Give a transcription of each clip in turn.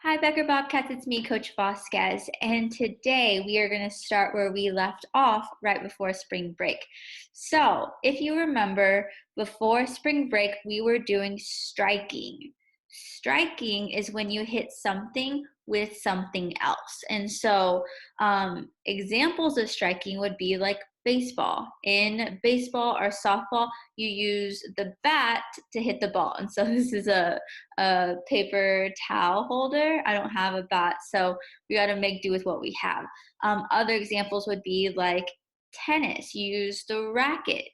Hi, Becker Bobcats. It's me, Coach Vasquez. And today we are going to start where we left off right before spring break. So, if you remember, before spring break, we were doing striking. Striking is when you hit something with something else. And so, examples of striking would be like baseball. In baseball or softball, you use the bat to hit the ball. And so, this is a paper towel holder. I don't have a bat, so we got to make do with what we have. Other examples would be like tennis. You use the racket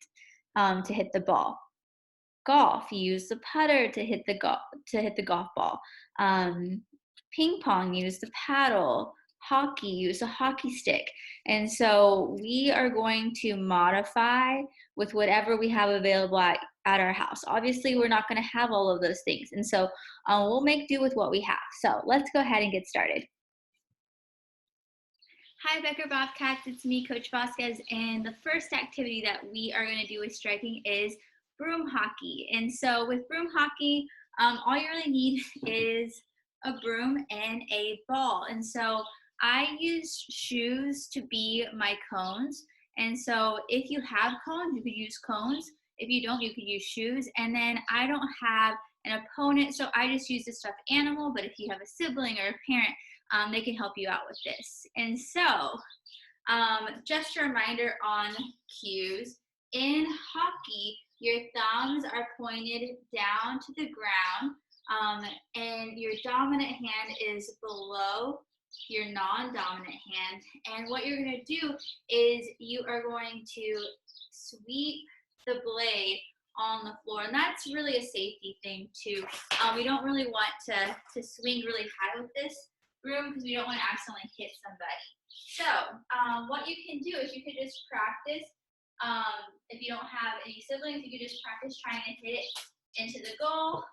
to hit the ball. Golf. You use the putter to hit the golf ball. Um, Ping pong. You use the paddle. Hockey. You use a hockey stick. And so we are going to modify with whatever we have available at our house. Obviously, we're not going to have all of those things. And so we'll make do with what we have. So let's go ahead and get started. Hi, Becker Bobcats. It's me, Coach Vasquez. And the first activity that we are going to do with striking is broom hockey. And so with broom hockey, all you really need is a broom and a ball. And so I use shoes to be my cones. And so if you have cones, you could use cones. If you don't, you could use shoes. And then I don't have an opponent, so I just use a stuffed animal. But if you have a sibling or a parent, they can help you out with this. And so just a reminder on cues. In hockey, your thumbs are pointed down to the ground, and your dominant hand is below your non-dominant hand. And what you're going to do is you are going to sweep the blade on the floor, and that's really a safety thing too. We don't really want to swing really high with this broom because we don't want to accidentally hit somebody. So what you can do is you could just practice. If you don't have any siblings, you could just practice trying to hit it into the goal.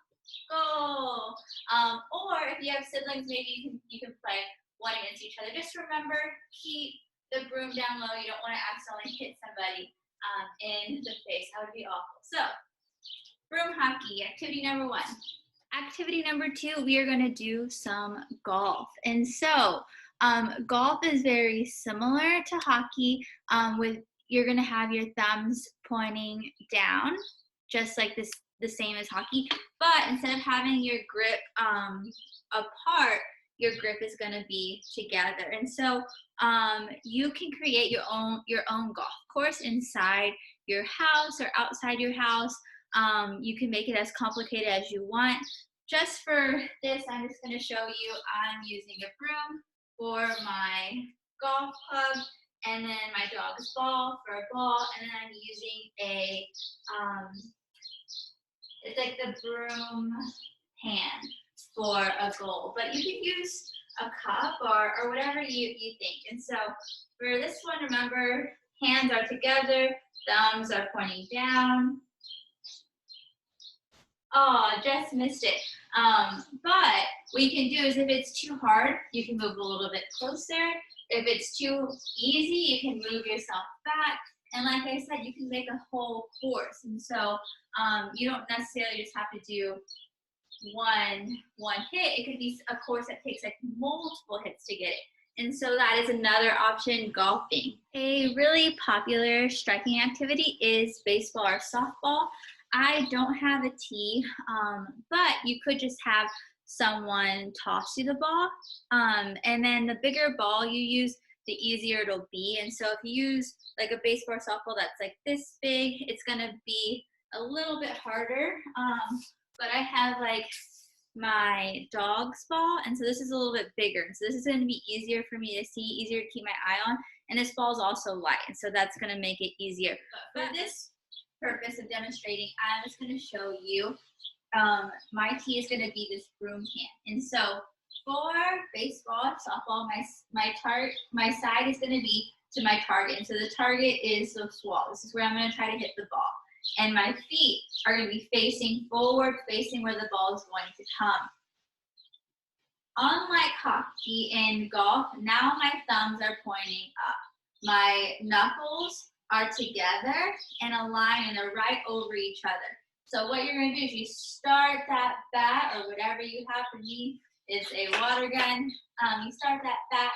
Or if you have siblings, maybe you can play one against each other. Just remember, keep the broom down low. You don't want to accidentally hit somebody in the face. That would be awful. So, broom hockey, activity number 1. Activity number 2, we are going to do some golf. And so, golf is very similar to hockey. You're going to have your thumbs pointing down, just like the same as hockey. But instead of having your grip apart, your grip is going to be together. And so you can create your own golf course inside your house or outside your house. You can make it as complicated as you want. Just for this, I'm just going to show you I'm using a broom for my golf club, and then my dog's ball for a ball, and then I'm using it's like the broom hand for a goal. But you can use a cup or whatever you think. And so for this one, remember, hands are together, thumbs are pointing down. Oh, just missed it. But what you can do is if it's too hard, you can move a little bit closer. If it's too easy, you can move yourself back. And like I said, you can make a whole course. And so you don't necessarily just have to do one hit. It could be a course that takes like multiple hits to get it. And so that is another option, golfing. A really popular striking activity is baseball or softball. I don't have a tee, but you could just have someone toss you the ball. And then the bigger ball you use, the easier it'll be. And so if you use like a baseball or softball that's like this big, it's gonna be a little bit harder. But I have like my dog's ball, and so this is a little bit bigger. So this is gonna be easier for me to see, easier to keep my eye on. And this ball is also light, and so that's gonna make it easier. But for this purpose of demonstrating, I'm just going to show you my tee is going to be this broom hand. And so for baseball, softball, my side is going to be to my target. And so the target is the wall. This is where I'm going to try to hit the ball. And my feet are going to be facing forward, facing where the ball is going to come. Unlike hockey and golf, now my thumbs are pointing up. My knuckles are together and aligned, and they're right over each other. So what you're going to do is you start that bat or whatever you have. For me, is a water gun. You start that back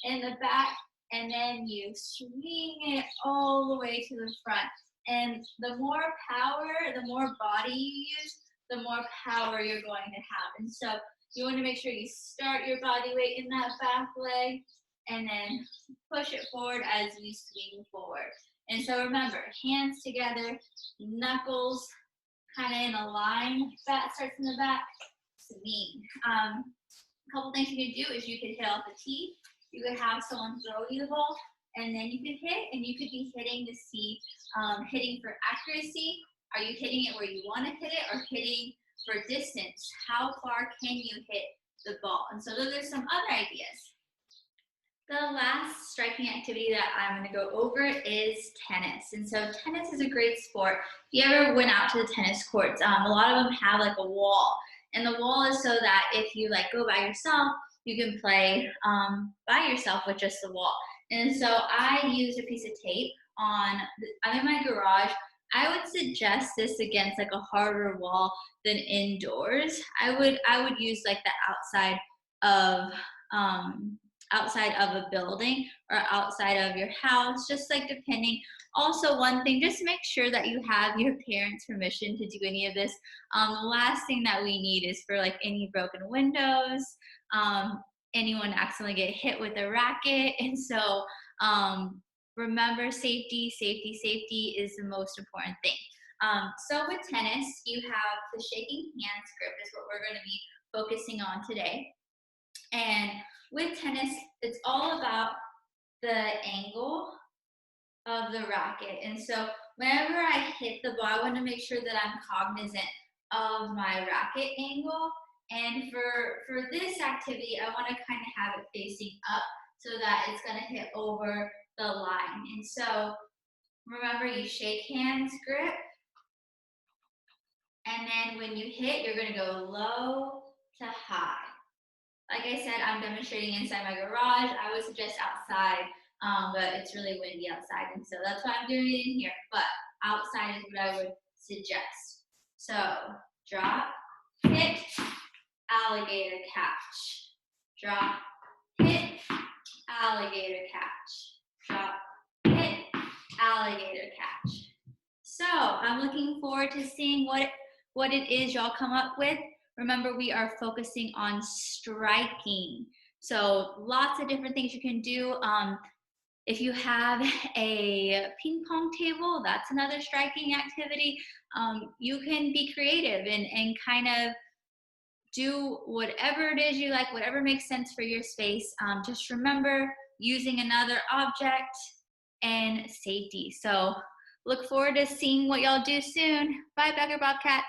in the back, and then you swing it all the way to the front. And the more power, the more body you use, the more power you're going to have. And so you want to make sure you start your body weight in that back leg and then push it forward as you swing forward. And so remember, hands together, knuckles kind of in a line. Bat starts in the back, swing. A couple things you can do is you could hit off the tee. You could have someone throw you the ball, and then you could hit, and you could be hitting to see, hitting for accuracy. Are you hitting it where you want to hit it, or hitting for distance? How far can you hit the ball? And so those are some other ideas. The last striking activity that I'm going to go over is tennis. And so tennis is a great sport. If you ever went out to the tennis courts, a lot of them have like a wall. And the wall is so that if you like go by yourself, you can play by yourself with just the wall. And so I use a piece of tape I'm in my garage. I would suggest this against like a harder wall than indoors. I would use like the outside of a building or outside of your house, just like depending. Also, one thing, just make sure that you have your parents' permission to do any of this. The last thing that we need is for like any broken windows, anyone accidentally get hit with a racket. And so remember, safety is the most important thing. So with tennis, you have the shaking hands grip is what we're going to be focusing on today. And with tennis, it's all about the angle of the racket. And so whenever I hit the ball, I want to make sure that I'm cognizant of my racket angle. And for this activity, I want to kind of have it facing up so that it's going to hit over the line. And so remember, you shake hands, grip. And then when you hit, you're going to go low to high. Like I said, I'm demonstrating inside my garage. I would suggest outside, but it's really windy outside. And so that's why I'm doing it in here. But outside is what I would suggest. So drop, hit, alligator catch. Drop, hit, alligator catch. Drop, hit, alligator catch. So I'm looking forward to seeing what it is y'all come up with. Remember, we are focusing on striking. So lots of different things you can do. If you have a ping pong table, that's another striking activity. You can be creative and kind of do whatever it is you like, whatever makes sense for your space. Just remember, using another object and safety. So look forward to seeing what y'all do soon. Bye, Becker Bobcats.